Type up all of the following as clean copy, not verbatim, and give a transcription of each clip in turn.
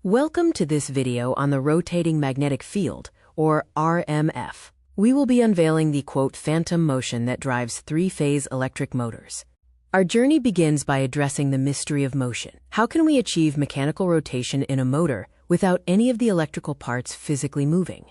Welcome to this video on the rotating magnetic field, or RMF. We will be unveiling the phantom motion that drives three-phase electric motors. Our journey begins by addressing the mystery of motion. How can we achieve mechanical rotation in a motor without any of the electrical parts physically moving?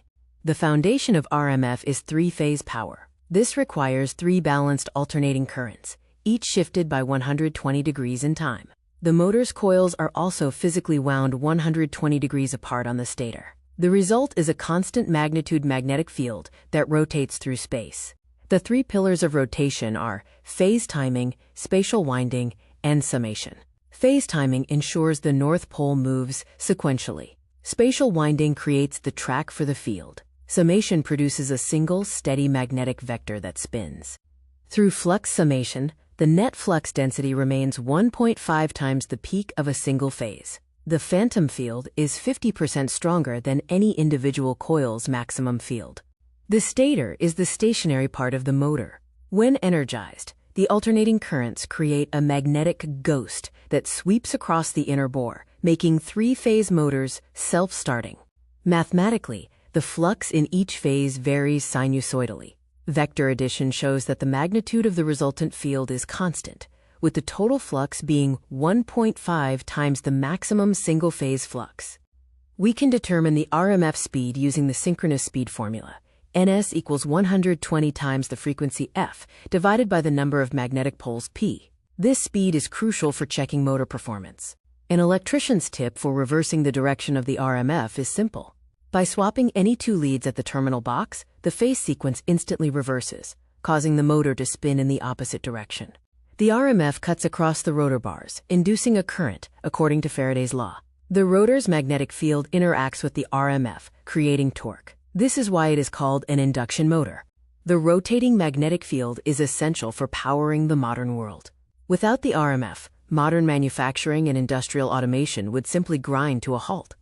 The foundation of RMF is three-phase power. This requires three balanced alternating currents, each shifted by 120 degrees in time. The motor's coils are also physically wound 120 degrees apart on the stator. The result is a constant magnitude magnetic field that rotates through space. The three pillars of rotation are phase timing, spatial winding, and summation. Phase timing ensures the North Pole moves sequentially. Spatial winding creates the track for the field. Summation produces a single, steady magnetic vector that spins. Through flux summation, the net flux density remains 1.5 times the peak of a single phase. The phantom field is 50% stronger than any individual coil's maximum field. The stator is the stationary part of the motor. When energized, the alternating currents create a magnetic ghost that sweeps across the inner bore, making three-phase motors self-starting. Mathematically, the flux in each phase varies sinusoidally. Vector addition shows that the magnitude of the resultant field is constant, with the total flux being 1.5 times the maximum single-phase flux. We can determine the RMF speed using the synchronous speed formula. Ns equals 120 times the frequency F divided by the number of magnetic poles P. This speed is crucial for checking motor performance. An electrician's tip for reversing the direction of the RMF is simple. By swapping any two leads at the terminal box, the phase sequence instantly reverses, causing the motor to spin in the opposite direction. The RMF cuts across the rotor bars, inducing a current, according to Faraday's law. The rotor's magnetic field interacts with the RMF, creating torque. This is why it is called an induction motor. The rotating magnetic field is essential for powering the modern world. Without the RMF, modern manufacturing and industrial automation would simply grind to a halt.